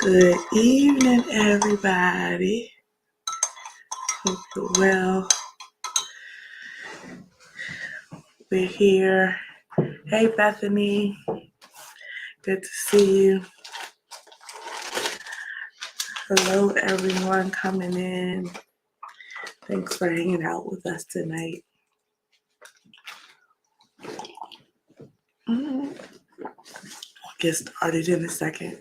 Good evening, everybody. Hope you're well. We're here. Hey, Bethany. Good to see you. Hello, everyone coming in. Thanks for hanging out with us tonight. We'll get started in a second.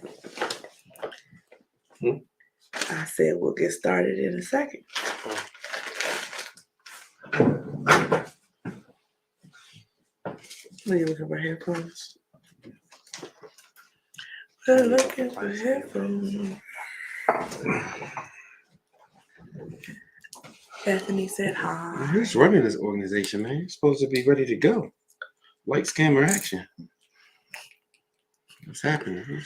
I said we'll get started in a second. Are you looking for headphones? We're looking for headphones. Bethany said hi. Who's running this organization, man? You're supposed to be ready to go. Light scammer action. What's happening?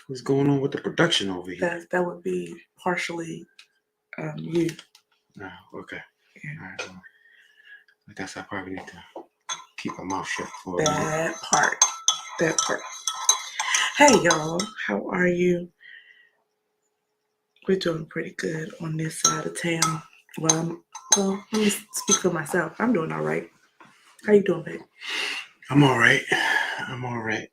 What's going on with the production over here? That would be partially you. Oh, okay. Yeah. All right. Well, I guess I probably need to keep my mouth shut for a minute. That part. Hey, y'all. How are you? We're doing pretty good on this side of town. Well, let me speak for myself. I'm doing all right. How you doing, babe? I'm all right. I'm all right.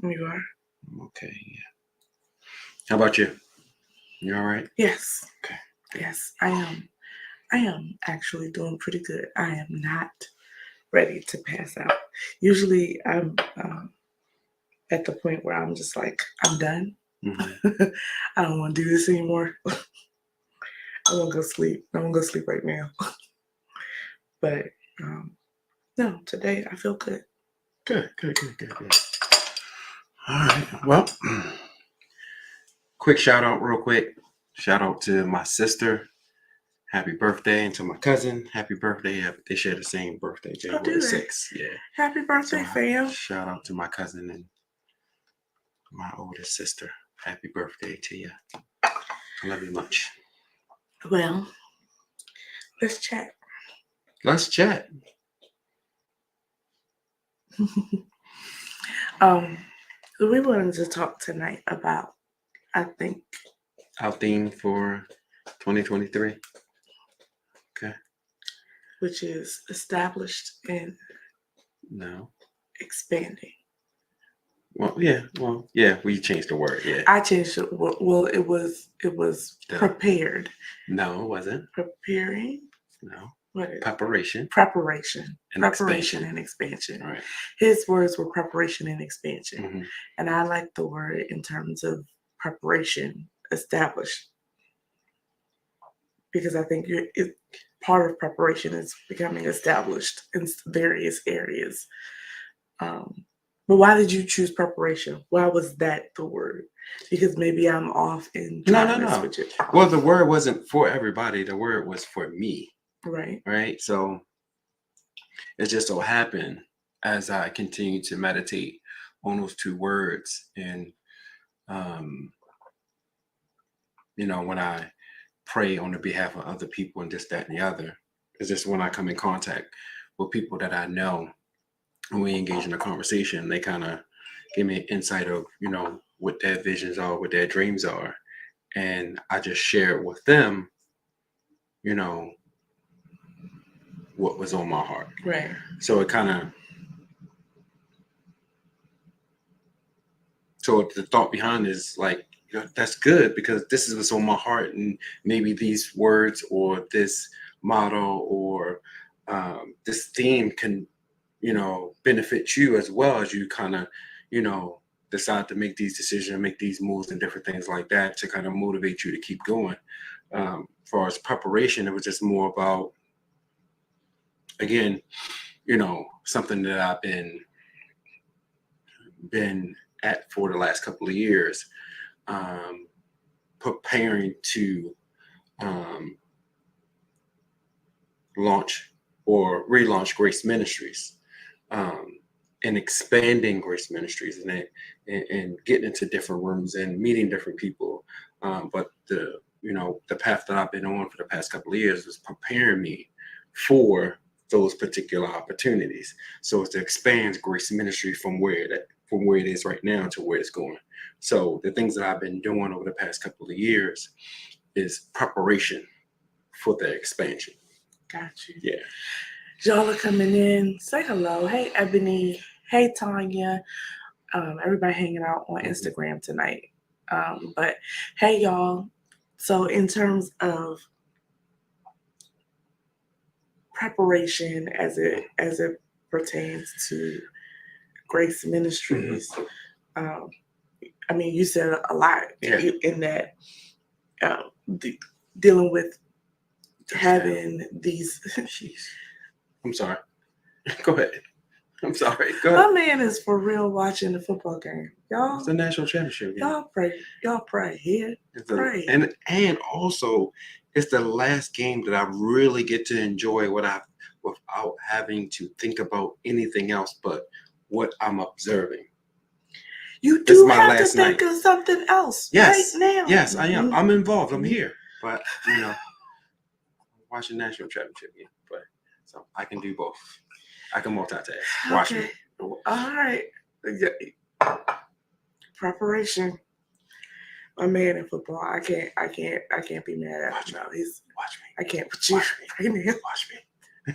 You are? I'm okay, yeah. How about you? You all right? Yes. Okay. Yes, I am. I am actually doing pretty good. I am not ready to pass out. Usually I'm at the point where I'm just like, I'm done. Mm-hmm. I don't want to do this anymore. I want to go sleep. I want to go sleep right now. But no, today I feel good. Good. All right. Well, quick shout out real quick. Shout out to my sister. Happy birthday. And to my cousin. Happy birthday. They share the same birthday, January 6th. Yeah. Happy birthday, fam. Shout out to my cousin and my oldest sister. Happy birthday to you. I love you much. Well, let's chat. We wanted to talk tonight about, I think, our theme for 2023. Okay. Which is established and expanding. Well, yeah, we changed the word, yeah. I changed it. Well, it was prepared. No, it wasn't. Preparing? No. What is Preparation. Preparation and expansion. Right. His words were preparation and expansion. Mm-hmm. And I like the word in terms of preparation, established. Because I think part of preparation is becoming established in various areas. But why did you choose preparation? Why was that the word? Because maybe I'm off in trying to switch it. Well, the word wasn't for everybody. The word was for me. Right. So it just so happened as I continue to meditate on those two words, and when I pray on the behalf of other people and this, that, and the other, it's just when I come in contact with people that I know and we engage in a conversation, they kind of give me an insight of, what their visions are, what their dreams are. And I just share with them, what was on my heart. Right. So so the thought behind is like, that's good because this is what's on my heart. And maybe these words or this motto or this theme can, benefit you as well as you kind of, decide to make these decisions, make these moves and different things like that to kind of motivate you to keep going. As far as preparation, it was just more about, again, something that I've been at for the last couple of years, preparing to launch or relaunch Grace Ministries, and expanding Grace Ministries and getting into different rooms and meeting different people. But the path that I've been on for the past couple of years was preparing me for those particular opportunities. So it's to expand Grace Ministry from where from where it is right now to where it's going. So the things that I've been doing over the past couple of years is preparation for the expansion. Got you. Yeah. Y'all are coming in. Say hello. Hey, Ebony. Hey, Tanya. Everybody hanging out on Instagram tonight. But hey, y'all. So in terms of preparation as it pertains to Grace Ministries, I mean, you said a lot in that dealing with having these. I'm sorry. Go ahead. I'm sorry. Go ahead. My man is for real watching the football game. Y'all, it's the national championship game. Y'all pray. Y'all pray here. Pray. And also, it's the last game that I really get to enjoy without having to think about anything else but what I'm observing. You do have to think of something else right now. Yes, I am. I'm involved. I'm here. But, watching national championship game. But so I can do both. I can multitask. Watch me. All right. Preparation. My man in football. I can't be mad at him. Watch me. I can't put you right now. Watch me. I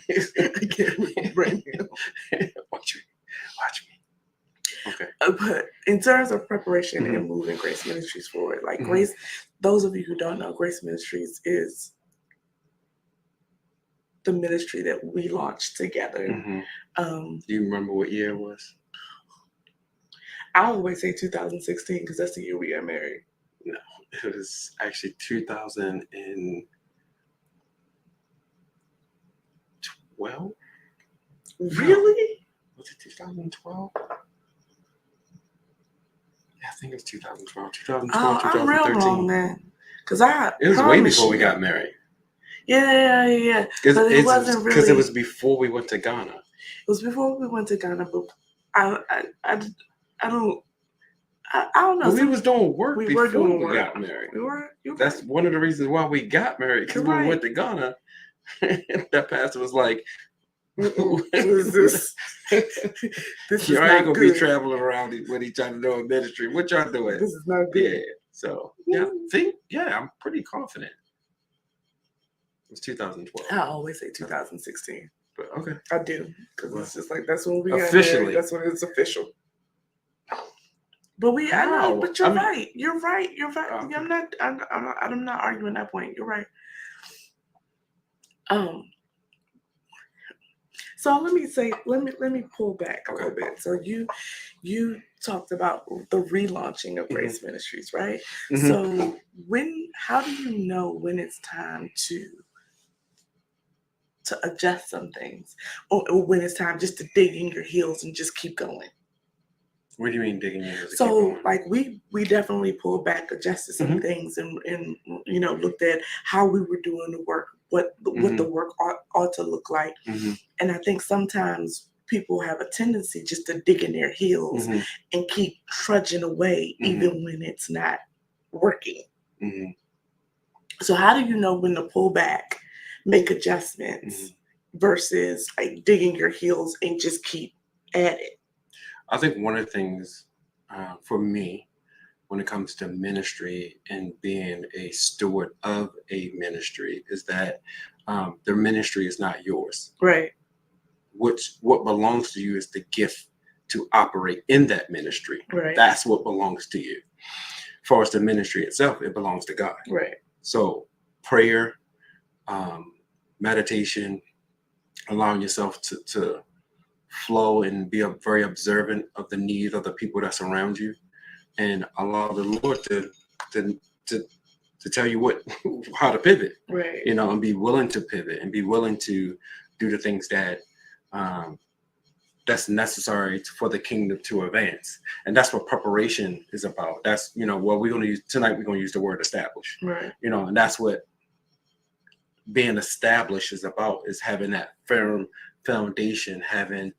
can't right now. Watch me. Okay. But in terms of preparation and moving Grace Ministries forward, like Grace, those of you who don't know, Grace Ministries is the ministry that we launched together. Do you remember what year it was? I always say 2016 because that's the year we got married. No, it was actually 2012. Really? Was it 2012? Yeah, I think it was 2012. 2012, 2013. I'm real wrong then. Because it was way before we got married. Yeah. But it wasn't really. Because it was before we went to Ghana. It was before we went to Ghana, but I don't know. But we was doing work before we got married. We were. That's one of the reasons why we got married. Because when we went to Ghana, that pastor was like, "What is this? This is you not ain't gonna good. Be traveling around when he trying to do a ministry. What y'all doing? This is not good." Yeah. So I'm pretty confident. It was 2012. I always say 2016. But okay. I do. Because it's just like that's when we got officially married. That's when it's official. But I know, but you're right. You're right. Oh, okay. I'm not arguing that point. You're right. So let me pull back a little bit. So you talked about the relaunching of Grace Ministries, right? So how do you know when it's time to adjust some things, or when it's time just to dig in your heels and just keep going? What do you mean digging in? So like we definitely pulled back, adjusted some things, and looked at how we were doing the work, what the work ought to look like. And I think sometimes people have a tendency just to dig in their heels and keep trudging away even when it's not working. So how do you know when to pull back, make adjustments versus like digging your heels and just keep at it? I think one of the things for me when it comes to ministry and being a steward of a ministry is that their ministry is not yours. Right. What belongs to you is the gift to operate in that ministry. Right. That's what belongs to you. As far as the ministry itself, it belongs to God. Right. So prayer, meditation, allowing yourself to flow and be very observant of the needs of the people that surround you, and allow the Lord to tell you how to pivot, right? And be willing to pivot and be willing to do the things that that's necessary for the kingdom to advance. And that's what preparation is about. That's what we're going to use tonight. We're going to use the word establish, right? And that's what being established is about, is having that firm foundation, having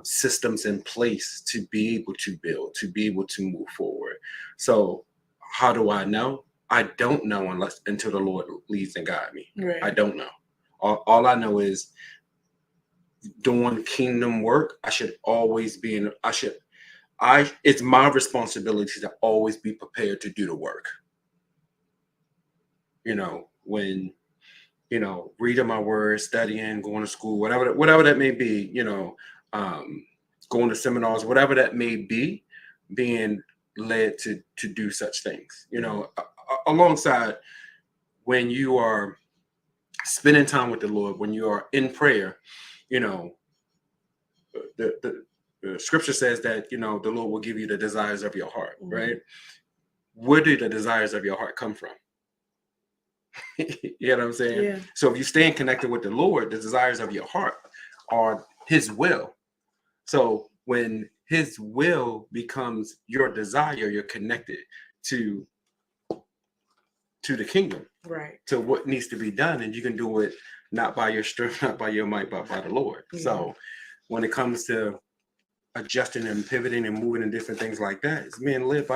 systems in place to be able to build, to be able to move forward. So how do I know? I don't know until the Lord leads and guides me. Right. I don't know. All I know is doing kingdom work. I should always be it's my responsibility to always be prepared to do the work. When reading my words, studying, going to school, whatever that may be, going to seminars, whatever that may be, being led to do such things, alongside when you are spending time with the Lord, when you are in prayer, the scripture says that, the Lord will give you the desires of your heart, right? Where do the desires of your heart come from? You know what I'm saying? Yeah. So if you're staying connected with the Lord, the desires of your heart are his will. So when his will becomes your desire, you're connected to the kingdom, right? To what needs to be done, and you can do it not by your strength, not by your might, but by the Lord. So when it comes to adjusting and pivoting and moving and different things like that, it's being led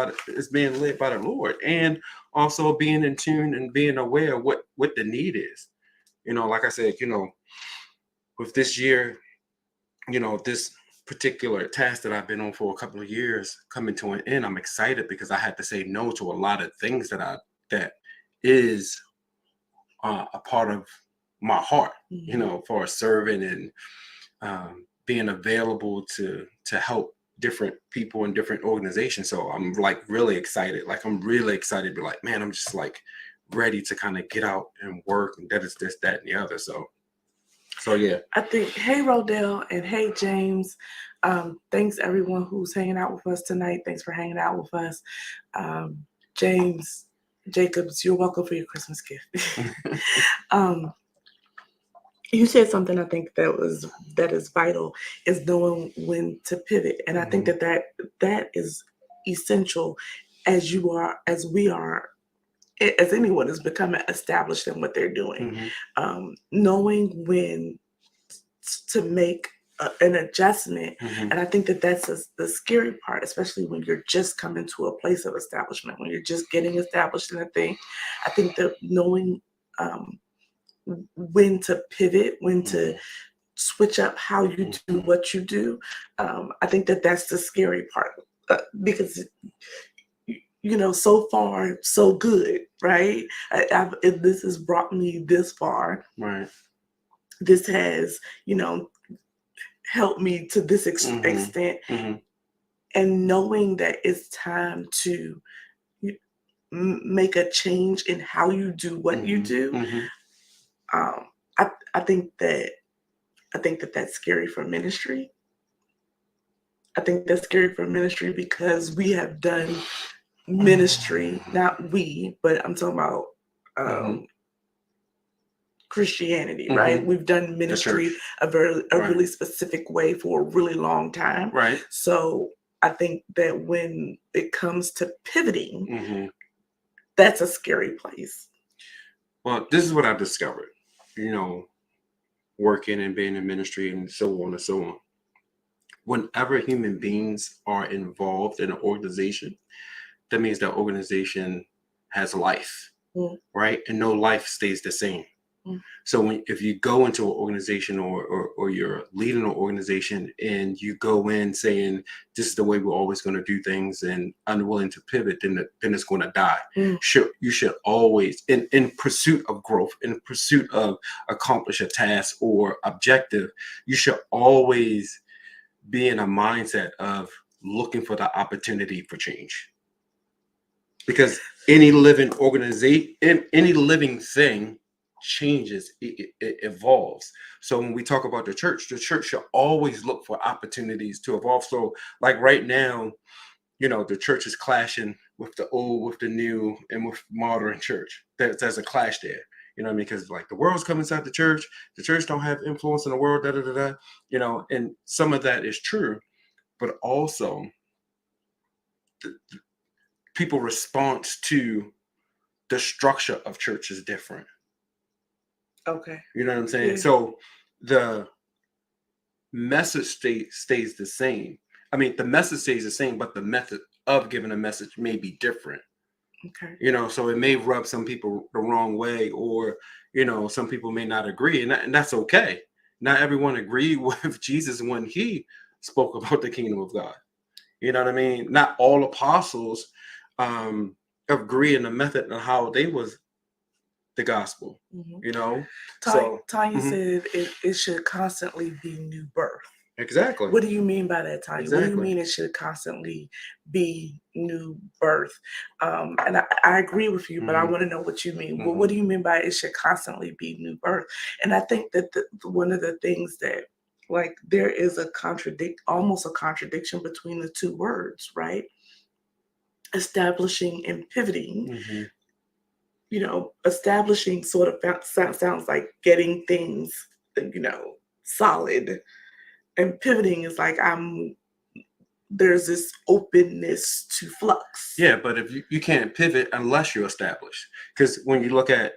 by the Lord, and also being in tune and being aware of what the need is. Like I said, with this year, this particular task that I've been on for a couple of years coming to an end, I'm excited because I had to say no to a lot of things that is a part of my heart, for serving and being available to help different people in different organizations. So I'm like really excited. Like I'm really excited to be like, man, I'm just like ready to kind of get out and work, and that is this, that, and the other. So yeah. I think, hey, Rodell, and hey, James. Thanks everyone who's hanging out with us tonight. Thanks for hanging out with us. James Jacobs, you're welcome for your Christmas gift. You said something I think that is vital, is knowing when to pivot. And I think that is essential as we are, as anyone is becoming established in what they're doing. Knowing when to make an adjustment. And I think that's the scary part, especially when you're just coming to a place of establishment, when you're just getting established in a thing. I think that knowing when to pivot, when to switch up how you do what you do, I think that's the scary part, because so far so good, right? This has brought me this far, right? This has helped me to this extent, and knowing that it's time to make a change in how you do what you do. I think that's scary for ministry. I think that's scary for ministry because we have done ministry, not we, but I'm talking about Christianity, right? We've done ministry a really specific way for a really long time. Right. So I think that when it comes to pivoting, that's a scary place. Well, this is what I've discovered, working and being in ministry and so on and so on. Whenever human beings are involved in an organization, that means that organization has life, right? And no life stays the same. So if you go into an organization or you're leading an organization and you go in saying this is the way we're always going to do things and unwilling to pivot, then it's going to die. You should always, in pursuit of growth, in pursuit of accomplish a task or objective, you should always be in a mindset of looking for the opportunity for change. Because any living organization, any living thing changes, it evolves. So when we talk about the church should always look for opportunities to evolve. So like right now, the church is clashing with the old, with the new, and with modern church. There's a clash there. You know what I mean? Because like the world's coming inside the church don't have influence in the world, and some of that is true, but also people response to the structure of church is different. Okay. You know what I'm saying? Yeah. So the message stays the same. I mean, the message stays the same, but the method of giving a message may be different. Okay. So it may rub some people the wrong way, or, some people may not agree, and that's okay. Not everyone agreed with Jesus when he spoke about the kingdom of God. You know what I mean? Not all apostles agree in the method and how they was the gospel. Mhm. You know, so Tanya mhm, said it should constantly be new birth. exactly, What do you mean by that, Tanya? What do you exactly. mean it should constantly be new birth? And I agree with you, but I Hmm. want to know what you mean. Well, Hmm. what do you mean by it should constantly be new birth? And I think that one of the things that, like, there is almost a contradiction between the two words, right? Establishing and pivoting. Hmm. Establishing sort of sounds like getting things, solid, and pivoting is like there's this openness to flux. Yeah, but if you can't pivot unless you're established, because when you look at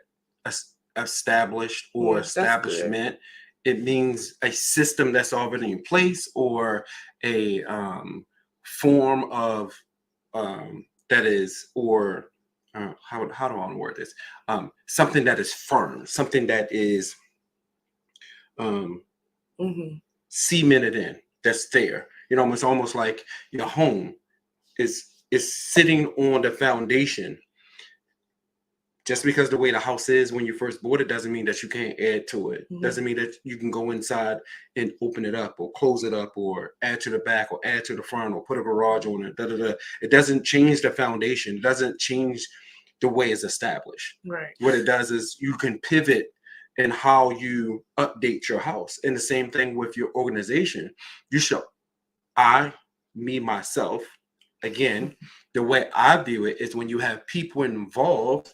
established or That's good. establishment, it means a system that's already in place or a form of that is or how do I want to word this? Something that is firm, something that is um, Hmm. cemented in, that's there. You know, it's almost like your home is sitting on the foundation. Just because the way the house is when you first bought it doesn't mean that you can't add to it. Hmm. Doesn't mean that you can go inside and open it up or close it up or add to the back or add to the front or put a garage on it. Da, da, da. It doesn't change the foundation. It doesn't change the way it's established. Right. What it does is you can pivot in how you update your house. And the same thing with your organization. You should, myself, again, the way I view it is when you have people involved,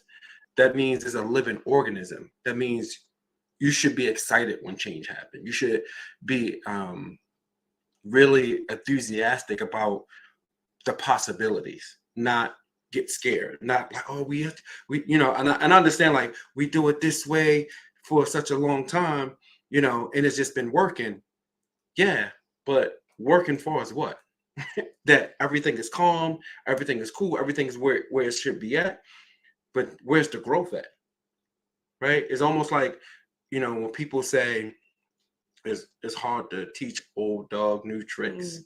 that means it's a living organism. That means you should be excited when change happens. You should be really enthusiastic about the possibilities, not get scared, not like, oh, and I understand like we do it this way for such a long time, and it's just been working. Yeah, but working for us what? That everything is calm, everything is cool, everything is where it should be at. But where's the growth at? Right? It's almost like, when people say it's hard to teach old dog new tricks.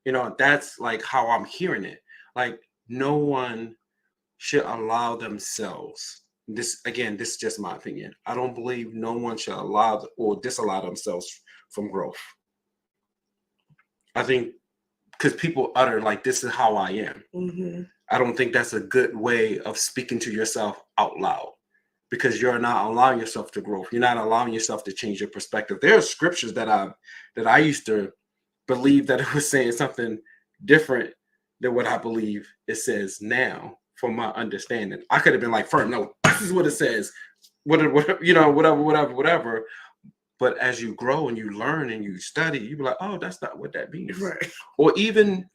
Mm. That's like how I'm hearing it. Like no one should allow themselves. This is just my opinion. I don't believe no one should allow or disallow themselves from growth. I think because people utter like this is how I am. Hmm. I don't think that's a good way of speaking to yourself out loud because you're not allowing yourself to grow. You're not allowing yourself to change your perspective. There are scriptures that I used to believe that it was saying something different than what I believe it says now from my understanding. I could have been like, firm, no, this is what it says. Whatever. But as you grow and you learn and you study, you be like, oh, that's not what that means. Right. Or even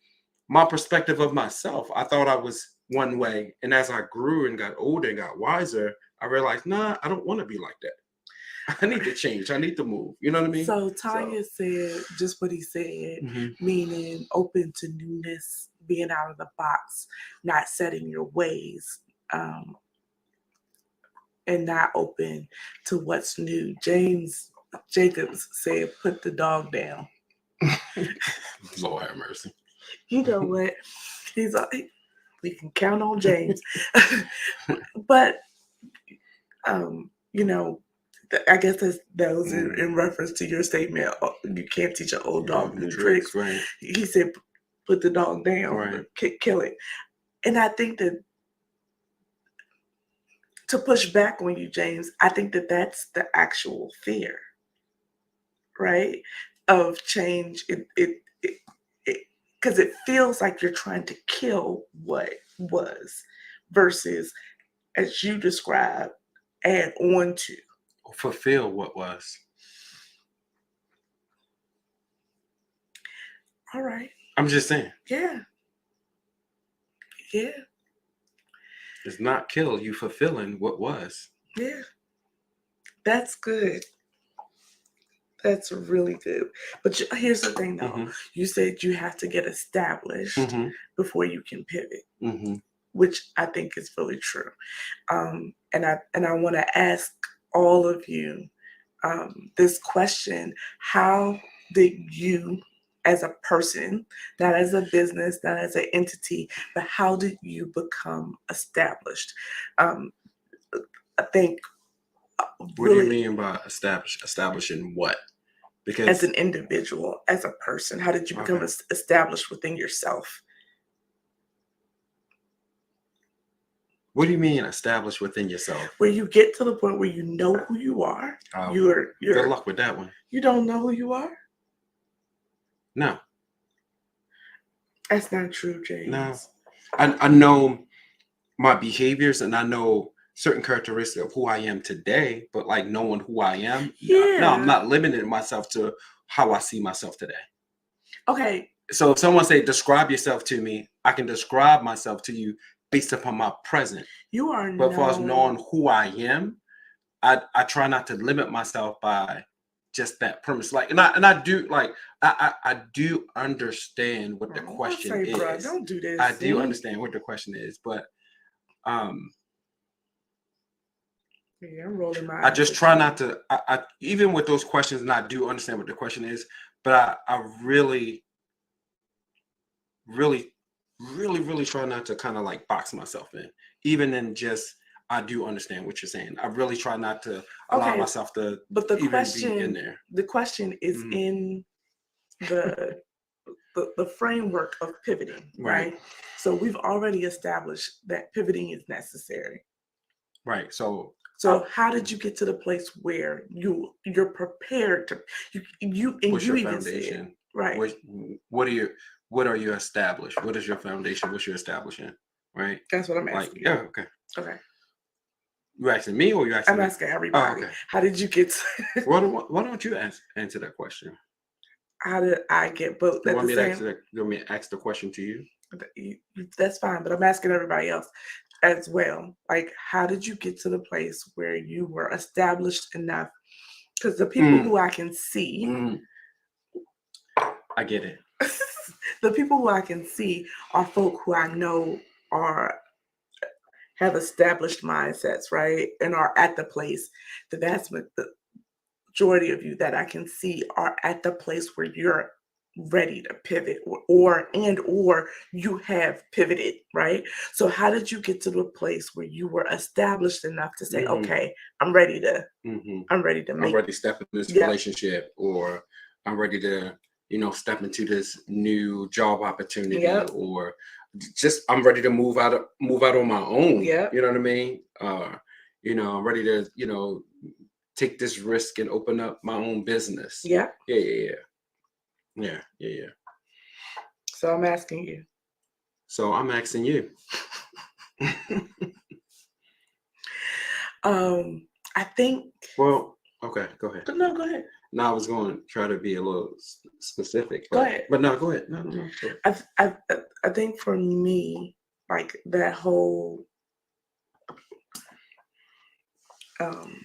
my perspective of myself, I thought I was one way. And as I grew and got older and got wiser, I realized, nah, I don't want to be like that. I need to change. I need to move. You know what I mean? So Tanya said just what he said, Mhm. meaning open to newness, being out of the box, not setting your ways, and not open to what's new. James Jacobs said, "Put the dog down." Lord have mercy. You know what? We can count on James, but you know, I guess that was in reference to your statement. You can't teach an old dog new tricks. Right. He said, "Put the dog down, Right. kill it." And I think that to push back on you, James, I think that that's the actual fear, right? Of change. Because it feels like you're trying to kill what was, versus, as you described, add on to. Fulfill what was. All right. I'm just saying. Yeah. Yeah. It's not kill, you fulfilling what was. Yeah. That's good. That's really good. But here's the thing, though. Mm-hmm. You said you have to get established Mm-hmm. before you can pivot, Mm-hmm. which I think is really true. And I want to ask all of you this question: how did you as a person, not as a business, not as an entity, but how did you become established? Um, I think What do you really mean by establishing what? as Because an individual, as a person, how did you become okay, established within yourself? what do you mean establish within yourself? Where you get to the point where you know who you are. Good You're luck with that one. you don't know who you are? No, That's not true, no. James. I know my behaviors and I know certain characteristics of who I am today, but like knowing who I am, no, I'm Yeah. not limiting myself to how I see myself today. Okay. So if someone say describe yourself to me, I can describe myself to you based upon my present. You are But for us known. knowing who I am, I try not to limit myself by just that premise. Like, and I do like I do understand what the Oh, I question say, bruh, is. don't do this. I do See? understand what the question is, but um Yeah, I'm rolling my I eyes just at try you. not to I even with those questions, and I do understand what the question is, but I really, really, really try not to kind of like box myself in. Even in just I do understand what you're saying. I really try not to allow Okay, myself to but even be in there. the question is Mhm. in the the framework of pivoting, Right. right? So we've already established that pivoting is necessary. Right. So, So how did you get to the place where you're prepared to what's you your even said, foundation? right? What what are you what are you established? What is your foundation? What's your establishing? Right. That's what I'm Like, asking yeah, you. okay. Okay. You asking me or you asking I'm them? asking Oh, everybody. okay. How did you get to, Why don't you answer that question? how did I get but You at want the me to ask same that? You want me to ask the question to you? that's fine, but I'm asking everybody else as well. Like, how did you get to the place where you were established enough? Because the people Mm, who I can see, mm, I get it. the people who I can see are folk who I know are have established mindsets, right? And are at the place, the majority of you that I can see are at the place where you're ready to pivot or you have pivoted, right? So how did you get to the place where you were established enough to say, Hmm. okay, I'm ready to Hmm. I'm ready to I'm make. ready to step in this Yep. relationship, or I'm ready to, step into this new job opportunity, Yep. or just I'm ready to move out on my own. Yep. You know what I mean? I'm ready to, take this risk and open up my own business. Yep. Yeah, yeah, yeah, yeah, yeah, yeah. So I'm asking you. So I'm asking you. I think Well, okay, go ahead. no, go ahead. Now I was going to try to be a little specific, Go but ahead. no, go ahead. No, no, no. Go ahead. I think for me, like that whole um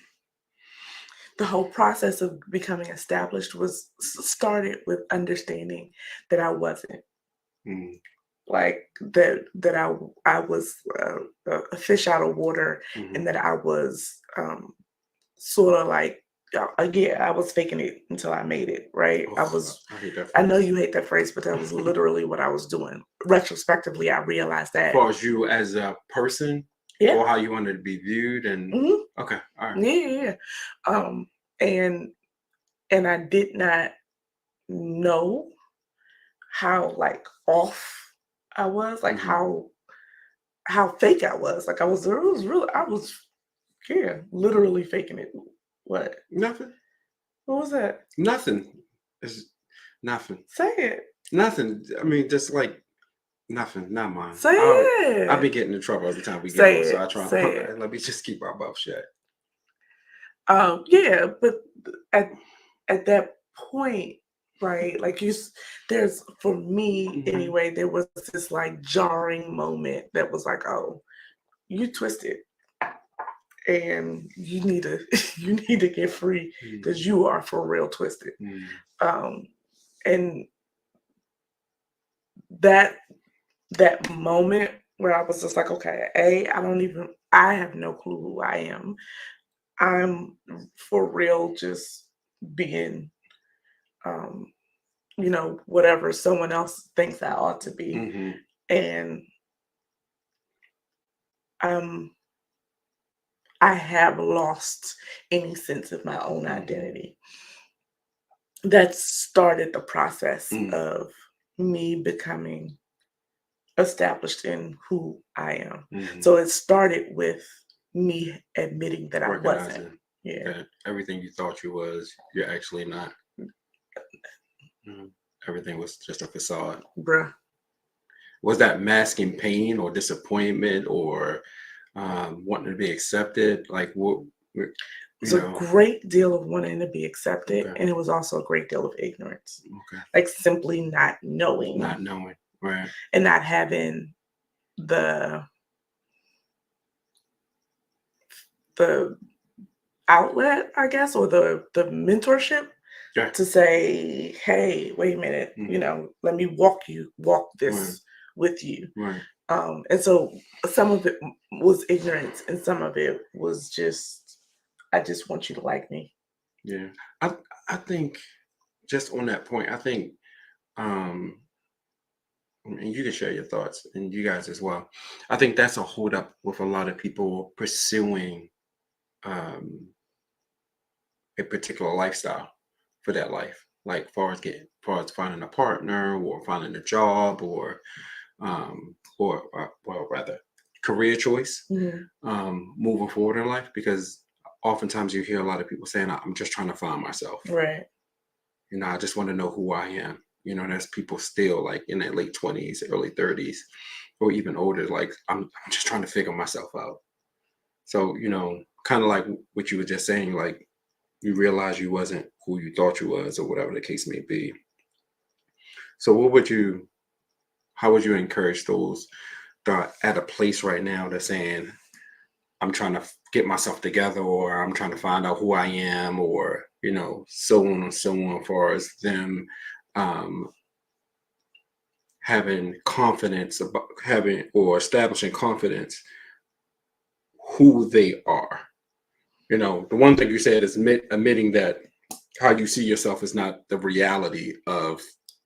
the whole process of becoming established was started with understanding that I wasn't Mm, like I was a fish out of water, mhm. and that I was sort of like again I was faking it until I made it, right? Oh, I hate that I know phrase. you hate that phrase, but that was literally what I was doing. Retrospectively, I realized As that. far as you as a person, Yeah. or how you wanted to be viewed, and Hmm. okay, all right. Yeah, yeah, yeah. Um, and I did not know how like off I was, like Hmm. how fake I was. Like I was yeah, literally faking it. What? Nothing, What was that? nothing. It's nothing, Say it. nothing. I mean, just like nothing, not mine. Say I'll be it. getting in trouble every time we get Say on, so I it. try. Say it. Let me just keep our mouth shut. Yeah, but at at that point, right? Like there's for me Hmm. anyway, there was this like jarring moment that was like, oh, you twisted and you need to you need to get free because you are for real twisted. Hmm. Um, and that that moment where I was just like, okay, I have no clue who I am. I'm for real just being um whatever someone else thinks I ought to be. Mm-hmm. And um, I have lost any sense of my own Mm-hmm. identity. That started the process Mm-hmm. of me becoming established in who I am. Mm-hmm. So it started with me admitting that I wasn't. Recognizing Yeah. that everything you thought you was, you're actually not. Mhm. Everything was just a facade. Bruh. Was that masking pain or disappointment or wanting to be accepted? Like what? You It was a know? great deal of wanting to be accepted, Okay. and it was also a great deal of ignorance. Okay. Like simply not knowing Not knowing, right? and not having the outlet, I guess, or the mentorship Yeah. to say, hey, wait a minute, Mhm. let me walk this Right. with you. Right. And so some of it was ignorance and some of it was just, I just want you to like me. Yeah. I think just on that point, I think um and you can share your thoughts and you guys as well. I think that's a hold up with a lot of people pursuing um a particular lifestyle for that life. Like far as finding a partner or finding a job or well rather career choice Mhm. moving forward in life because oftentimes you hear a lot of people saying I'm just trying to find myself. Right. I just want to know who I am. There's people still like in their late 20s, early 30s, or even older, like I'm just trying to figure myself out. So, kind of like what you were just saying, like you realize you wasn't who you thought you was, or whatever the case may be. So how would you encourage those that are at a place right now that's saying, I'm trying to get myself together, or I'm trying to find out who I am, or, so on and so on, as far as them um, having confidence about having or establishing confidence who they are. The one thing you said is admitting that how you see yourself is not the reality of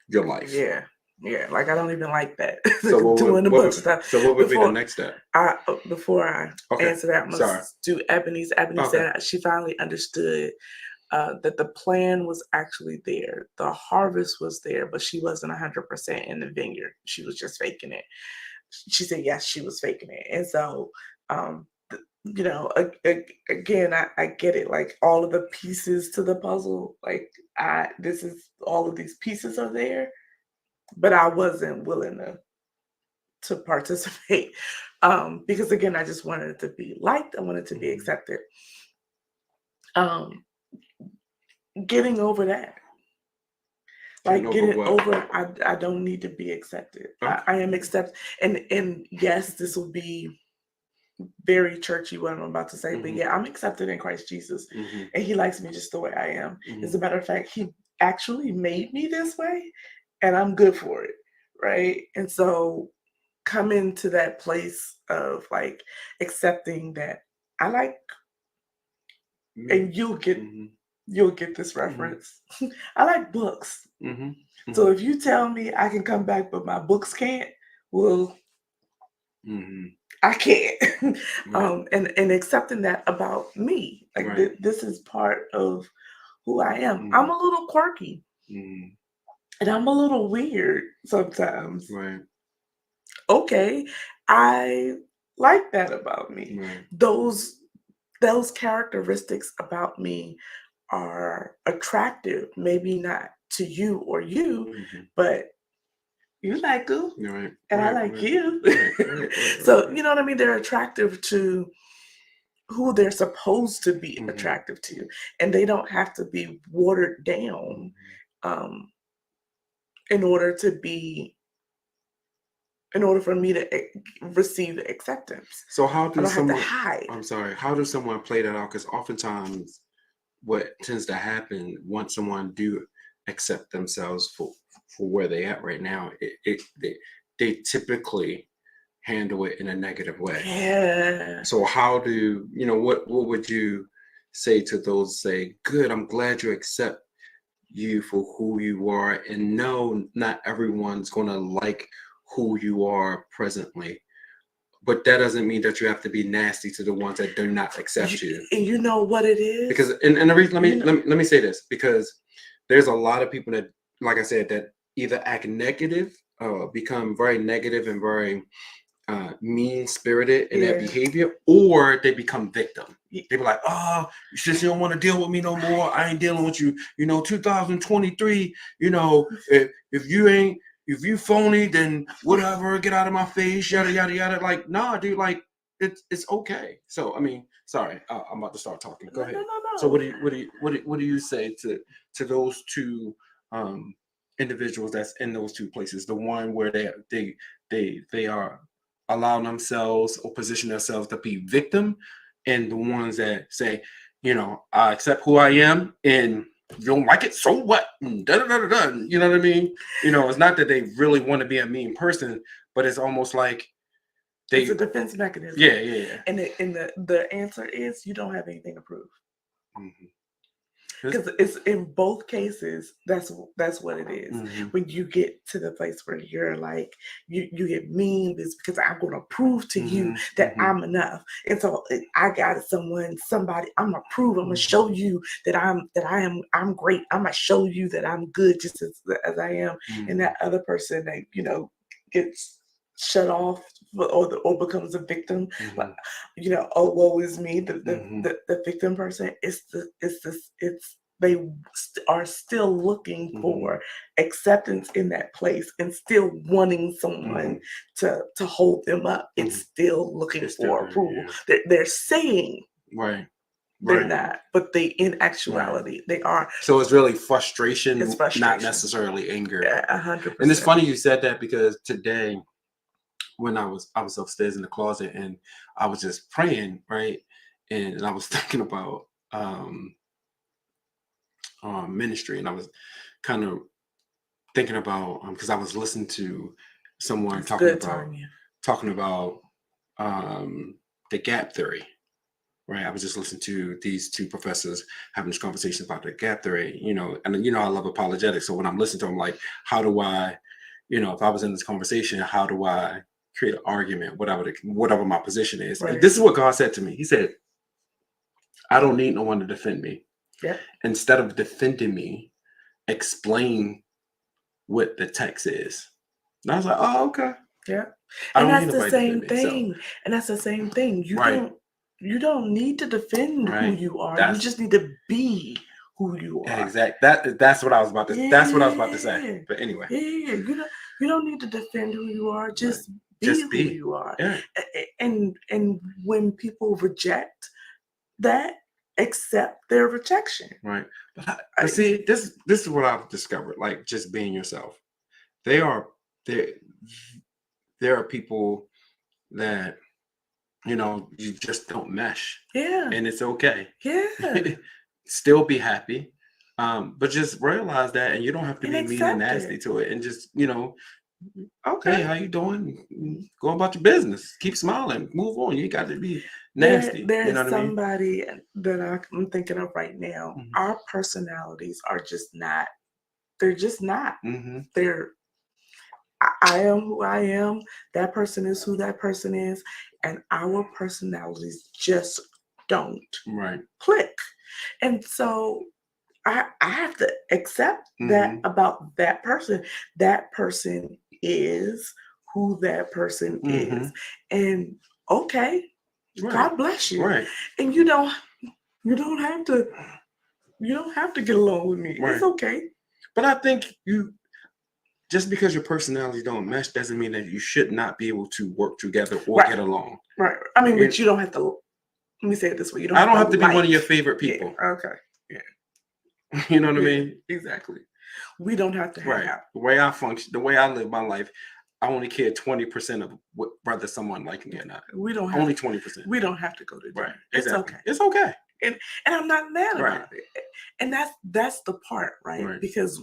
your life. Yeah. Yeah. Like I don't even like that. So Doing a bunch of stuff. so what would be the next step? Before I Okay. answer that, I Sorry. must do Ebony's. Ebony Okay. said she finally understood that the plan was actually there. The harvest was there, but she wasn't 100% in the vineyard. She was just faking it. She said, yes, she was faking it. And so, again, I get it. Like all of the pieces to the puzzle, like all of these pieces are there, but I wasn't willing to participate. Because again, I just wanted it to be liked. I wanted to be accepted. Um, getting over that. Like getting over, I don't need to be accepted. Okay. I am accepted, and yes, this will be very churchy what I'm about to say, but yeah, I'm accepted in Christ Jesus, and He likes me just the way I am. As a matter of fact, He actually made me this way, and I'm good for it, right? And so, come into that place of like accepting that I like, and you'll get this reference. I like books. So if you tell me I can come back, but my books can't, well, I can't. Right. And accepting that about me, like Right. this is part of who I am. I'm a little quirky, and I'm a little weird sometimes. Right. Okay, I like that about me. Right. Those characteristics about me are attractive, maybe not to you or you, but you like them, Right. and I Right. like Right. you. Right. So you know what I mean? They're attractive to who they're supposed to be attractive to, and they don't have to be watered down um, in order for me to receive acceptance. So how I does don't have to someone? hide. I'm sorry. How does someone play that out? Because oftentimes, what tends to happen once someone do accept themselves for where they at right now, they typically handle it in a negative way. Yeah. So how what would you say to those? Say, good. I'm glad you accept you for who you are, and no, not everyone's going to like who you are presently. But that doesn't mean that you have to be nasty to the ones that do not accept you. And you know what it is? Because and the reason You know- let me say this, because there's a lot of people that, like I said, that either act negative, become very negative and very mean spirited in their Yeah. behavior, or they become victim. Ye- They be like, oh, since you don't want to deal with me no more, I ain't dealing with you. 2023, if you phony, then whatever, get out of my face, yada yada yada. Like, nah, dude, like it's okay. So I mean, sorry, I'm about to start talking. Go ahead. No. So what do you say to those two individuals that's in those two places? The one where they are allowing themselves or position themselves to be victim, and the ones that say, I accept who I am, and you don't like it, so what? Da, da, da, da, da. You know what I mean? It's not that they really want to be a mean person, but it's almost like it's a defense mechanism. Yeah. And the answer is you don't have anything to prove. Mhm. Because it's in both cases, that's what it is. Mhm. When you get to the place where you're like, you get mean, it's because I'm gonna prove to you Mhm. that Mhm. I'm enough. And so I got somebody, I'm gonna prove, I'm gonna show you that I'm great. I'm gonna show you that I'm good just as I am. Mhm. And that other person that gets shut off or becomes a victim, Mhm. like, oh, woe is me, the Mhm. the victim person. They are still looking Mhm. for acceptance in that place and still wanting someone to hold them up. It's still looking It's still for there, approval. yeah. They're saying Right. they're Right. not, but in actuality they are. So it's really frustration, It's frustration. not necessarily anger. 100%. And it's funny you said that, because today, when I was upstairs in the closet and I was just praying, right, and I was thinking about ministry, and I was kind of thinking about, because I was listening to someone It's talking good, about Tanya. the gap theory. Right, I was just listening to these two professors having this conversation about the gap theory, and I love apologetics. So when I'm listening to them, like, how do I, if I was in this conversation, how do I create an argument, whatever my position is? Right. And this is what God said to me. He said, I don't need no one to defend me. Yeah. Instead of defending me, explain what the text is. And I was like, oh, okay. Yeah. I And don't that's need the nobody to same defend me. So, thing. And that's the same thing. Right. You don't need to defend who Right. you are. You That's- just need to be who you are. Exactly. That's what I was about to. That's what I was about to say. Yeah. But anyway. Yeah. You don't need to defend who you are. Just be Just who be. you are. Yeah. And when people reject that, accept their rejection. Right. But see, this is what I've discovered. Like, just being yourself. There are people that you just don't mesh, Yeah. and it's okay. Yeah. Still be happy, but just realize that, and you don't have to And be mean and accept nasty it. to it, and just Okay. hey, how you doing? Go about your business. Keep smiling. Move on. You ain't got to be nasty. There's You know what I mean? somebody that I'm thinking of right now. Mhm. Our personalities are just not. They're just not. Mm-hmm. I am who I am. That person is who that person is, and our personalities just don't Right. click. And so I have to accept that about that person. That person is who that person is, and okay, Right. God bless you. Right. And you don't have to get along with me. Right. It's okay. But I think just because your personalities don't mesh doesn't mean that you should not be able to work together or Right. get along. Right. I mean, but you don't have to. Let me say it this way: I don't have to be one of your favorite people. Yeah, okay. Yeah. You know what I mean? Exactly. We don't have to hang out. The way I function, the way I live my life, I only care 20% of whether someone like me or not. We don't have Only 20%. We don't have to go to dinner. Right. It's Exactly. okay. It's okay. And I'm not mad Right. about it. And that's the part, right? Right. Because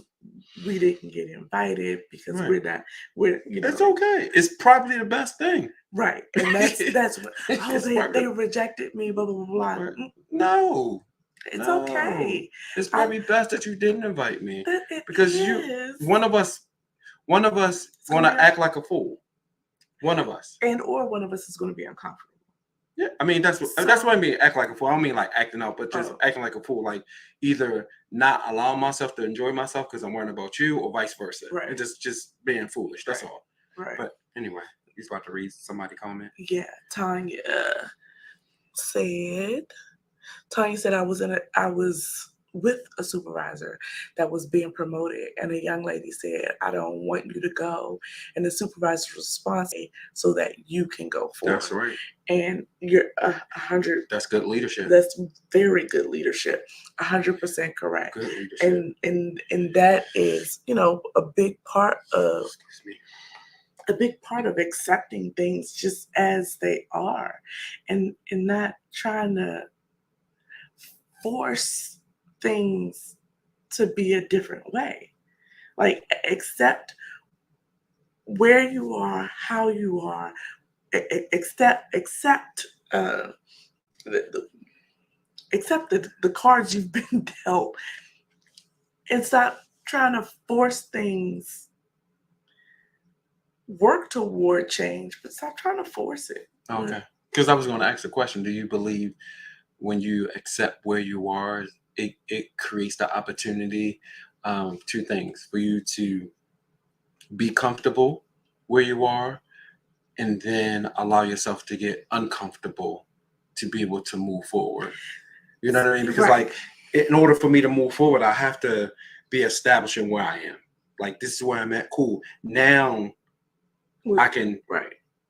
we didn't get invited, because Right. we're It's okay. It's probably the best thing. right. And that's what It's probably they rejected me, blah blah blah blah. Right. No. It's No. okay. It's I- probably best that you didn't invite me It because is. one of us want gonna to be- act like a fool. One of us. and or one of us is going to be uncomfortable. Yeah, I mean that's what I mean. Act like a fool. I don't mean like acting out, but just acting like a fool. Like either not allowing myself to enjoy myself because I'm worrying about you, or vice versa. Right. And just being foolish. That's Right. all. Right. But anyway, he's about to read somebody comment. Yeah, Tanya said I was with a supervisor that was being promoted, and a young lady said, "I don't want you to go," and the supervisor's response, "So that you can go forward." That's right. And you're 100. That's good leadership. That's very good leadership. 100% correct. Good leadership. And that is, a big part of accepting things just as they are, and not trying to force things to be a different way. Like, accept where you are, how you are, accept accept the cards you've been dealt, and stop trying to force things. Work toward change, but stop trying to force it. Okay. Because I was going to ask the question: do you believe when you accept where you are, it creates the opportunity, two things, for you to be comfortable where you are, and then allow yourself to get uncomfortable to be able to move forward. You know what I mean? Because Right. like, in order for me to move forward, I have to be establishing where I am. Like, this is where I'm at. Cool. Now I can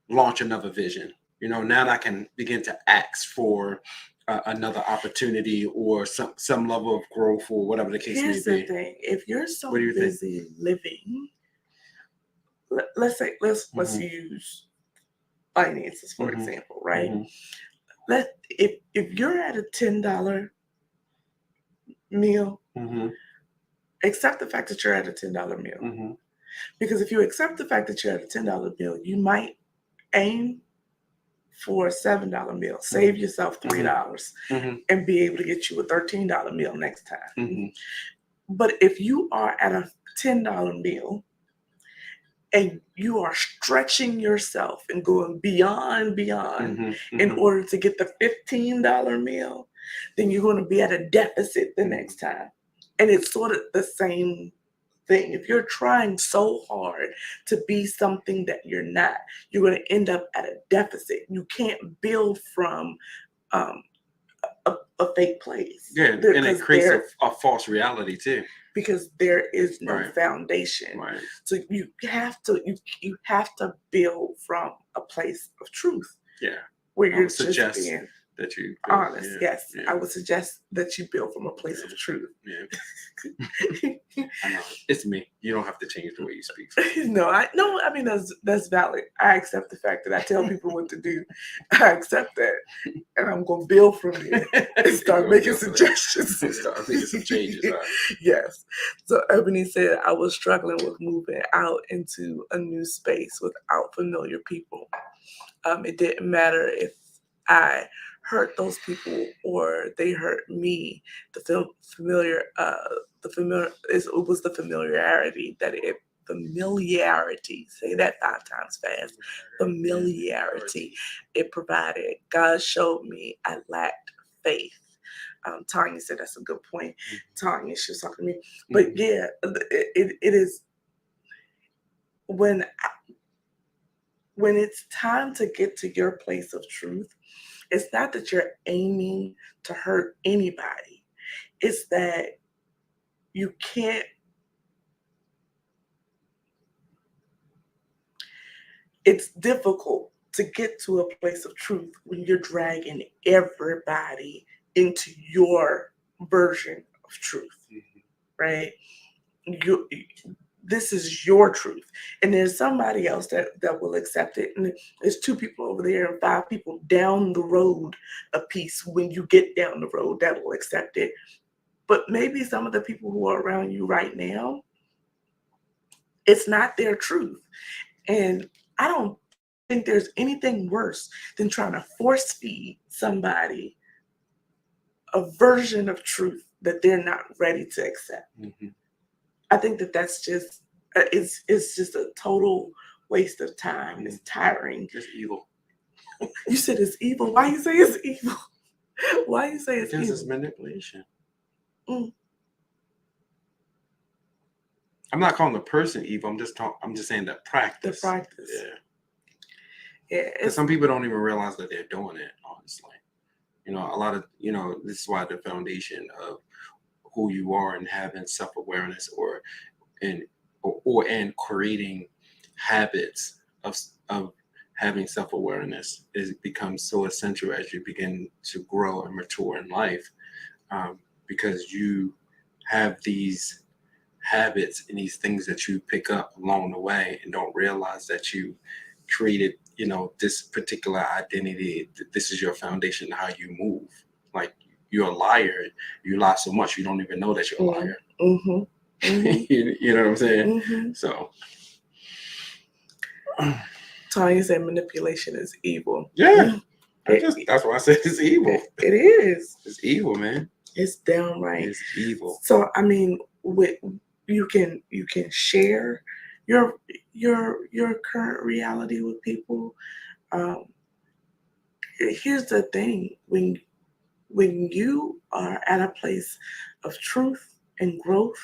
launch another vision. Now I can begin to ask for another opportunity or some level of growth or whatever the case may be. Here's the thing: if you're so busy living, let's use finances for example, right? If you're at a $10 meal, accept the fact that you're at a $10 meal. Because if you accept the fact that you're at a $10 meal, you might aim for a $7 meal, save yourself $3, and be able to get you a $13 meal next time. But if you are at a $10 meal and you are stretching yourself and going beyond in order to get the $15 meal, then you're going to be at a deficit the next time. And it's sort of the same thing. If you're trying so hard to be something that you're not, you're going to end up at a deficit. You can't build from a fake place. Yeah, and it creates a false reality too. Because there is no foundation. Right. So you have to build from a place of truth. Yeah. Where you're just being that you honest. Yes. I would suggest that you build from a place of truth. Yeah. I know. It's me. You don't have to change the way you speak. I mean that's valid. I accept the fact that I tell people what to do. I accept that. And I'm gonna build from it and start making suggestions. Start making some changes. Yes. So Ebony said, I was struggling with moving out into a new space without familiar people. It didn't matter if I hurt those people or they hurt me. It was the familiarity say that 5 times fast, familiarity it provided. God showed me I lacked faith. Tanya said that's a good point. Tanya, she was talking to me. But yeah, it is when it's time to get to your place of truth, it's not that you're aiming to hurt anybody. It's that you can't. It's difficult to get to a place of truth when you're dragging everybody into your version of truth, right? This is your truth, and there's somebody else that will accept it, and there's 2 people over there and 5 people down the road a piece when you get down the road that will accept it. But maybe some of the people who are around you right now, it's not their truth. And I don't think there's anything worse than trying to force feed somebody a version of truth that they're not ready to accept. Mhm. I think that that's just it's just a total waste of time. It's tiring. It's evil. You said it's evil. Why you say it's evil? Why you say it's Because evil? it's manipulation. Mm. I'm not calling the person evil. I'm just saying that The practice. practice. Yeah. Yeah. Because some people don't even realize that they're doing it, honestly. A lot of, this is why the foundation of who you are and having self-awareness and creating habits of having self-awareness becomes so essential as you begin to grow and mature in life, because you have these habits and these things that you pick up along the way and don't realize that you created this particular identity. This is your foundation, how you move. Like, you're a liar, you lie so much you don't even know that you're a liar. Mm-hmm. Mm-hmm. You know what I'm saying? Mm-hmm. So Tanya said manipulation is evil. yeah, that's why I said it's evil. It is. It's evil, man. It's downright. It's evil. So I mean, you can share your current reality with people. Here's the thing: when you are at a place of truth and growth,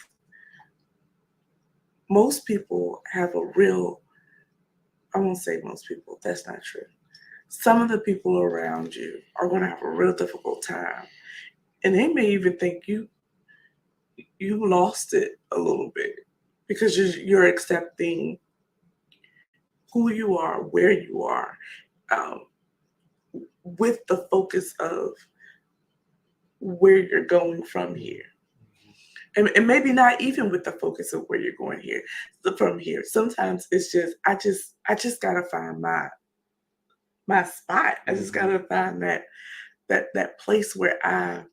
most people have a real. I won't say most people. That's not true. Some of the people around you are going to have a real difficult time, and they may even think you lost it a little bit because you're accepting who you are, where you are, um, with the focus of where you're going from here. And maybe not even with the focus of where you're going here from here. Sometimes it's just I just gotta find my spot. I just gotta find that place where I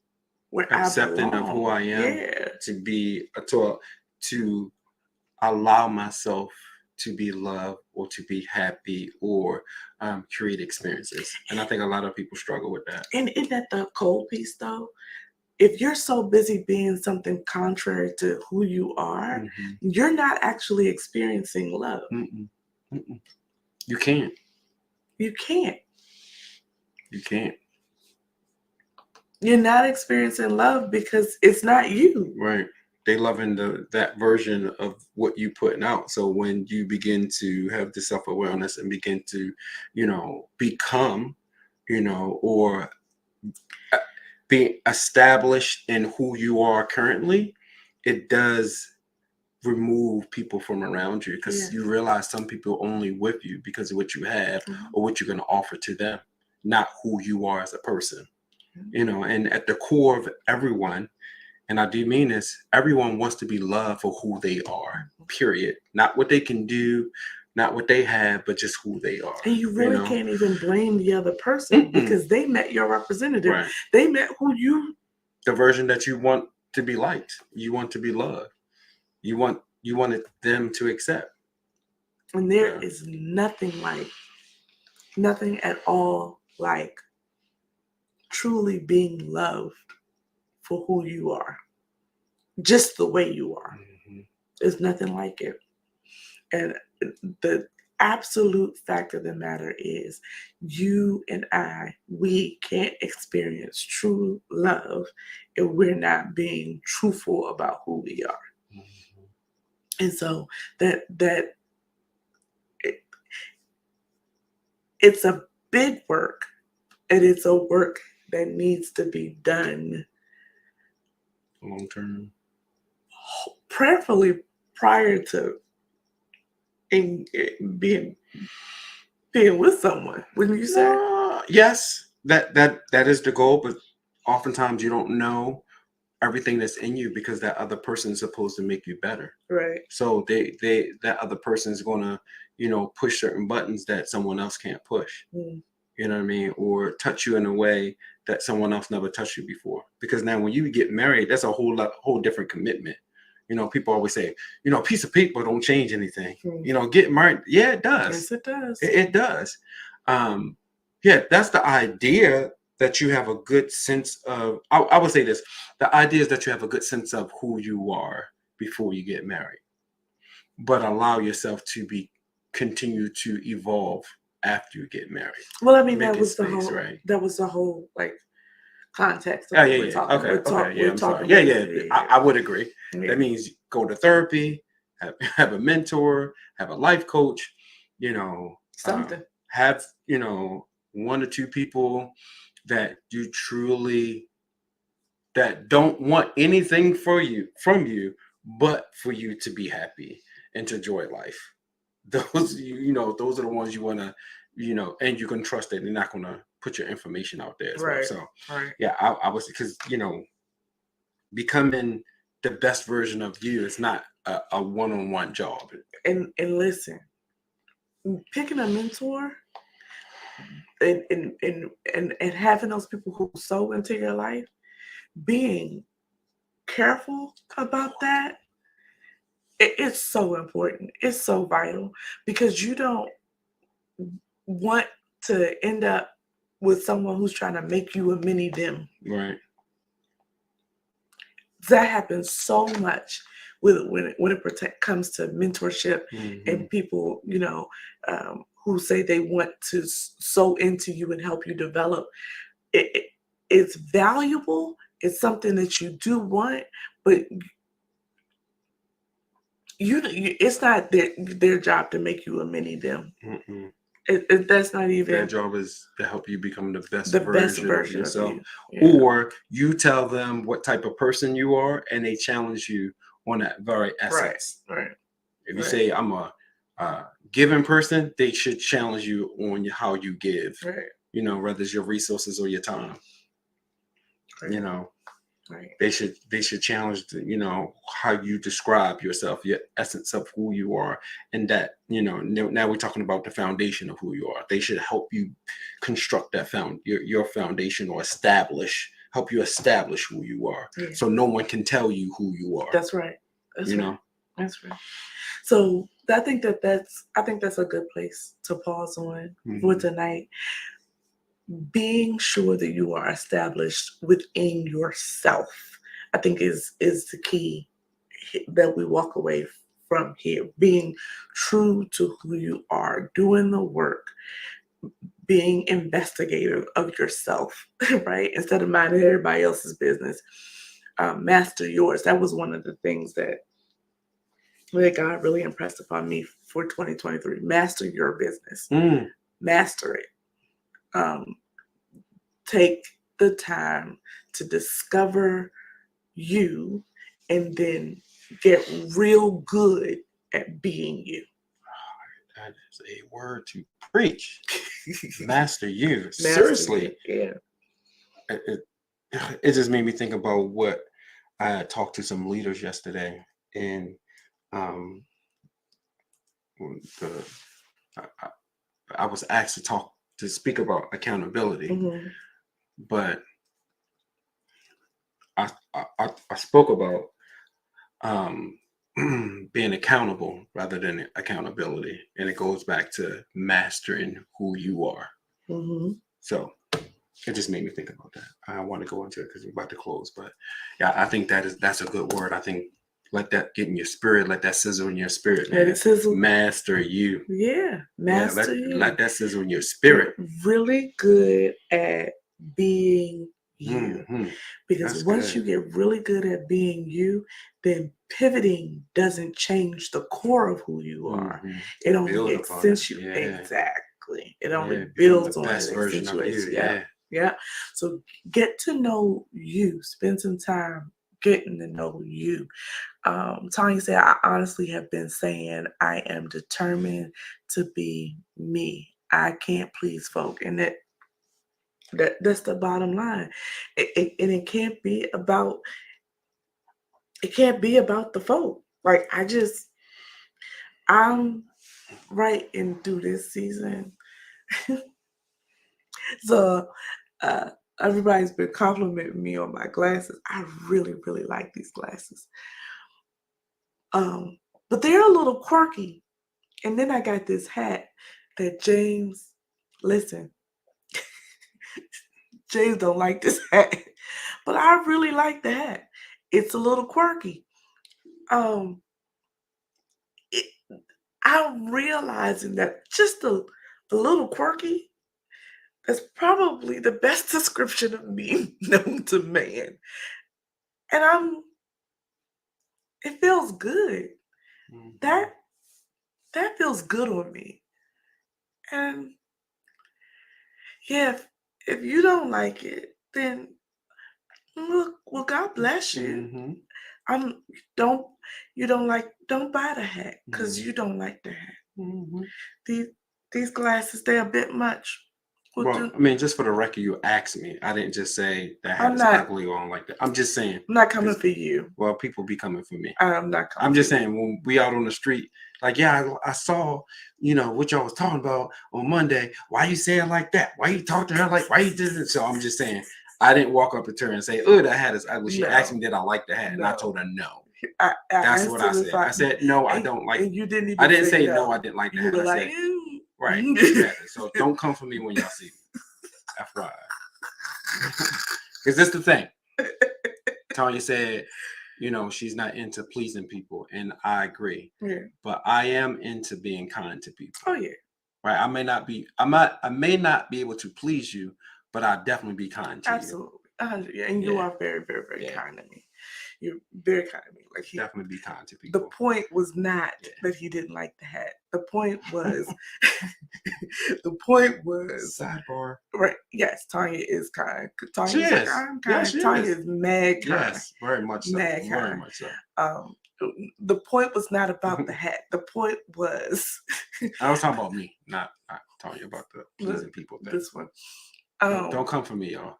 Accepting I of who I am, Yeah. to allow myself to be loved or to be happy or create experiences. And I think a lot of people struggle with that. And isn't that the cold piece though? If you're so busy being something contrary to who you are, you're not actually experiencing love. You can't. You can't. You can't. You're not experiencing love because it's not you. Right. They loving that version of what you putting out. So when you begin to have the self-awareness and begin to, become, or be established in who you are currently, it does remove people from around you, because you realize some people only with you because of what you have or what you're going to offer to them, not who you are as a person. And at the core of everyone, and I do mean this, everyone wants to be loved for who they are, period. Not what they can do, not what they have, but just who they are. And you really can't even blame the other person because they met your representative. Right. They met the version that you want to be liked. You want to be loved. You wanted them to accept. And there is nothing at all like truly being loved for who you are. Just the way you are. There's nothing like it. And the absolute fact of the matter is you and we can't experience true love if we're not being truthful about who we are. And so it's a big work, and it's a work that needs to be done long term, prayerfully prior to being with someone. Wouldn't you say? Yes, that is the goal, but oftentimes you don't know everything that's in you because that other person is supposed to make you better. Right. So that other person is gonna, push certain buttons that someone else can't push. You know what I mean? Or touch you in a way that someone else never touched you before. Because now when you get married, that's a whole different commitment. People always say, a piece of paper don't change anything. Getting married, yeah, it does. Yes, it does. It does. Yeah, that's the idea that you have a good sense of, I would say this, the idea is that you have a good sense of who you are before you get married, but allow yourself to continue to evolve after you get married. Well, I mean, Making space, right? that was the whole like context of Oh, what yeah, we're yeah. talking. Okay, okay, yeah, We're I'm sorry. talking Yeah, about yeah, I would agree. yeah. That means go to therapy, have a mentor, have a life coach, you know, Something. have, you know, one or two people that you truly, that don't want anything from you, but for you to be happy and to enjoy life. Those, you know, those are the ones you want to, you know, and you can trust that they're not going to put your information out there as well. Right. So Right. yeah, I was, because, you know, becoming the best version of you is not a one-on-one job. And listen, picking a mentor and having those people who sow into your life, being careful about that, it's so important. It's so vital, because you don't want to end up with someone who's trying to make you a mini them. Right. That happens so much when it comes to mentorship and people, you know, who say they want to sow into you and help you develop. It's valuable. It's something that you do want, but it's not their job to make you a mini them. That's not even their job. Is to help you become the best version of yourself. you. Yeah. Or you tell them what type of person you are, and they challenge you on that very essence. Right. If you say I'm a giving person, they should challenge you on how you give. Right. You know, whether it's your resources or your time. Right. You know, right. They should challenge you know, how you describe yourself, your essence of who you are, and that, you know, now we're talking about the foundation of who you are. They should help you construct that your foundation, or help you establish who you are, so no one can tell you who you are. That's right. That's you right. know. That's right. So I think that's a good place to pause on for tonight. Being sure that you are established within yourself, I think is the key that we walk away from here. Being true to who you are, doing the work, being investigative of yourself, right? Instead of minding everybody else's business. Master yours. That was one of the things that God really impressed upon me for 2023. Master your business. Master it. Take the time to discover you, and then get real good at being you. That is a word to preach. Master you. Seriously. Yeah. It just made me think about what I talked to some leaders yesterday, and I was asked to speak about accountability, but I spoke about being accountable rather than accountability, and it goes back to mastering who you are. So it just made me think about that. I want to go into it because we're about to close, but yeah, I think that's a good word. I think let that get in your spirit, let that sizzle in your spirit. Let it sizzle. Master you. Yeah, master you. Let that sizzle in your spirit. Get really good at being you. Because once you get really good at being you, then pivoting doesn't change the core of who you are. It only accentuates. Exactly. It only builds on best version of you. Yeah. So get to know you. Spend some time getting to know you. Tanya said, I honestly have been saying I am determined to be me. I can't please folk. And that's the bottom line. And it can't be about the folk. Like I'm right in through this season. So everybody's been complimenting me on my glasses. I really, really like these glasses. But they're a little quirky. And then I got this hat that James, listen, James don't like this hat, but I really like the hat. It's a little quirky. Um, it, I'm realizing that just the little quirky is probably the best description of me known to man, and it feels good. Mhm. That feels good on me, and yeah, if you don't like it, then look, well, God bless you. Mhm. I'm don't you don't buy the hat because Mhm. you don't like the hat. Mhm. These these glasses they're a bit much. Well, Well, I mean, just for the record, you asked me. I didn't just say that hat I'm is not ugly or I don't like that. I'm just saying I'm not coming because for you. well, people be coming for me. I'm not coming I'm for just you. saying when we out on the street, like yeah, I saw what y'all was talking about on Monday. Why you say it like that? Why you talk to her like why you did it? So I'm just saying I didn't walk up to her and say, "Oh, that hat is ugly." She asked No, me did I like the hat, and I no. told her no. I That's what asked I him if said. I I said no, I and, don't like. and you didn't I even didn't say say no, I no. didn't like the You hat. were I like, said right, exactly. So don't come for me when y'all see me. FYI. Because that's the thing. Tanya said, she's not into pleasing people, and I agree. yeah. But I am into being kind to people. Oh yeah, Right? I may not be able to please you, but I'll definitely be kind to you. absolutely. 100. Yeah, and you Yeah. are very, very, very Yeah. kind to me. You're very kind to me. Like Definitely be kind to the people. point was not Yeah. that he didn't like the hat. The point was the point was Sidebar. right. Yes, Tanya is kind. She Tanya's like, is. I'm Yeah, kind. she Tanya is. is mad kind. Yes, very much so. Mad Very kind. much so. The point was not about the hat. The point was I was talking about me, not telling you about the pleasing people thing. this one. Don't come for me, y'all.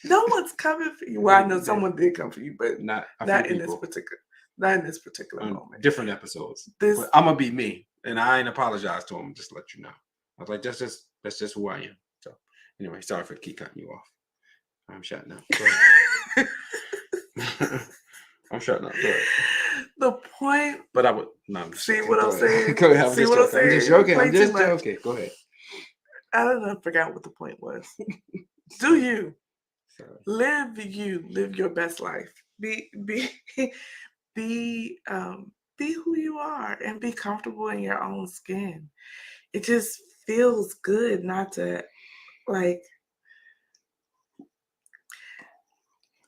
No one's coming for you. Well, I know someone did come for you, but Not not in people. this particular moment. Different episodes. This But I'm gonna be me, and I ain't apologize to him. Just to let you know. I was like, that's just who I am. So anyway, sorry for keep cutting you off. I'm shutting up. Go ahead. I'm shutting up. Go ahead. the point. But I would. No, I'm just See joking. what Go I'm ahead. saying? Go ahead. I'm See just what I'm joking. I'm just saying? joking. Play I'm too just much. joking. Go ahead. I don't know. I forgot what the point was. Do you Sorry. live your best life? Be be who you are and be comfortable in your own skin. It just feels good not to like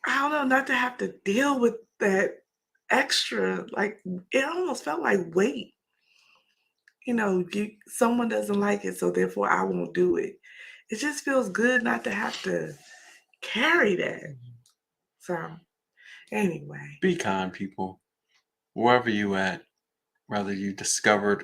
I don't know, not to have to deal with that extra. Like it almost felt like weight. Someone doesn't like it, so therefore I won't do it. It just feels good not to have to carry that. So anyway, Be kind, people. Wherever you at, whether you discovered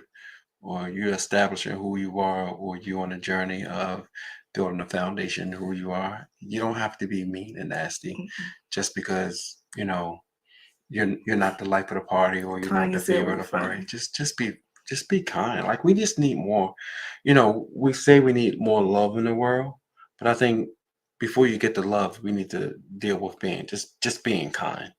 or you establishing who you are, or you on a journey of building a foundation who you are, you don't have to be mean and nasty just because you're not the life of the party or you're not Tanya the said favorite we're of the party. funny. Just be kind. Like we just need more. We say we need more love in the world, but I think before you get the love, we need to deal with being just being kind.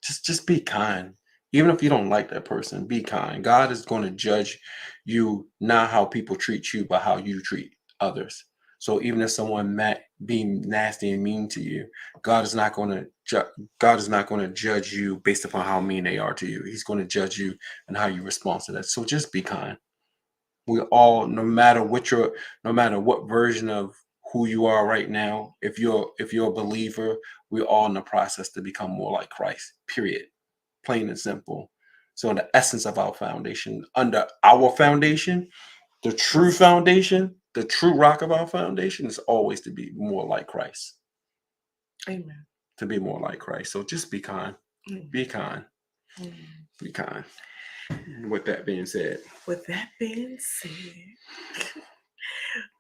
Just be kind. Even if you don't like that person, be kind. God is going to judge you not how people treat you, but how you treat others. So even if someone being nasty and mean to you, God is not going to God is not going to judge you based upon how mean they are to you. He's going to judge you and how you respond to that. So just be kind. We all, no matter what version of who you are right now, if you're a believer, we're all in the process to become more like Christ. Period. Plain and simple. So the essence of our foundation, under our foundation, the true foundation, the true rock of our foundation is always to be more like Christ. Amen. To be more like Christ. So just be kind. Be kind. Be kind. With that being said. With that being said,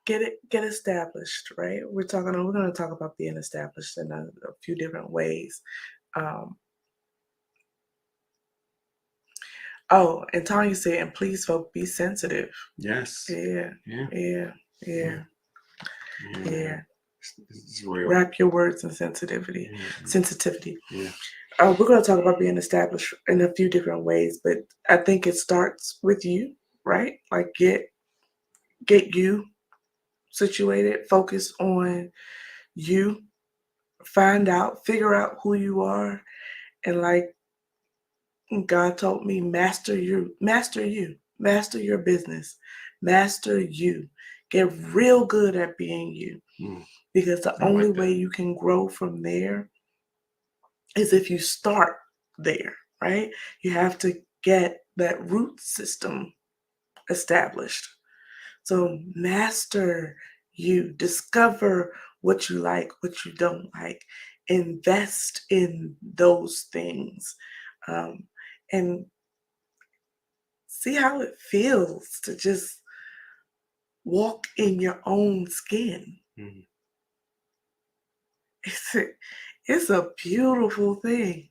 get established, right? We're going to talk about being established in a few different ways. Oh, and Tanya said, and please, folks, be sensitive. Yes. Yeah. It's real. Wrap your words in sensitivity. Yeah. We're going to talk about being established in a few different ways, but I think it starts with you, right? Like get you situated, focus on you, figure out who you are, and like God told me, master you, master your business, master you. Get real good at being you, because the I like only that. way you can grow from there is if you start there, right? You have to get that root system established. So master you, discover what you like, what you don't like, invest in those things, um, and see how it feels to just walk in your own skin. Mhm. It's a beautiful thing.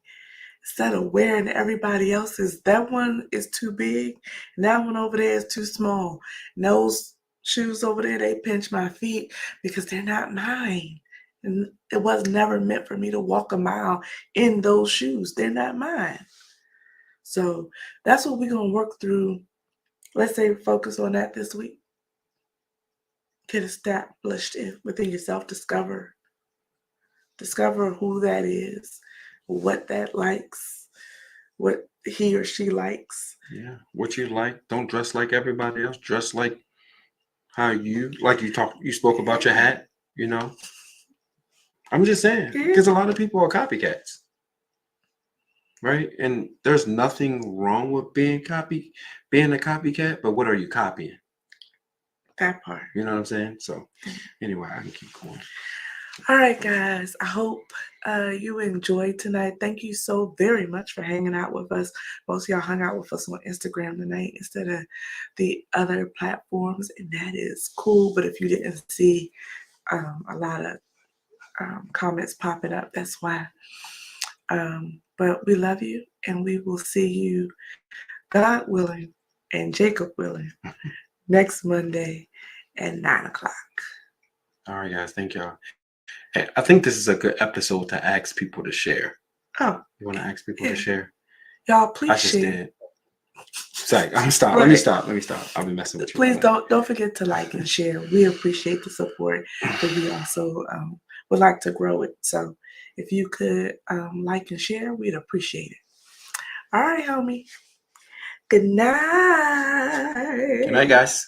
Instead of wearing everybody else's, that one is too big, and that one over there is too small. And those shoes over there, they pinch my feet because they're not mine. And it was never meant for me to walk a mile in those shoes. They're not mine. So that's what we're going to work through. Let's say focus on that this week. Get established within yourself. Discover who that is, what that likes, what he or she likes. Yeah. What you like. Don't dress like everybody else. Dress like how you like. You spoke about your hat. You know. I'm just saying Yeah, because a lot of people are copycats, right? And there's nothing wrong with being a copycat. But what are you copying? that part. You know what I'm saying? So anyway, I can keep going. All right, guys. I hope you enjoyed tonight. Thank you so very much for hanging out with us. Most of y'all hung out with us on Instagram tonight instead of the other platforms, and that is cool. But if you didn't see a lot of comments popping up, that's why. But we love you, and we will see you, God willing and Jacob willing, next Monday at 9 o'clock. All right, guys. Thank y'all. Hey, I think this is a good episode to ask people to share. Oh, You want to ask people yeah. to share? Y'all, please I just share. did. Sorry, I'm stop. Right. Let me stop. I'll be messing with you. Please don't forget to like and share. We appreciate the support, but we also would like to grow it. So if you could like and share, we'd appreciate it. All right, homie. Good night. Good night, guys.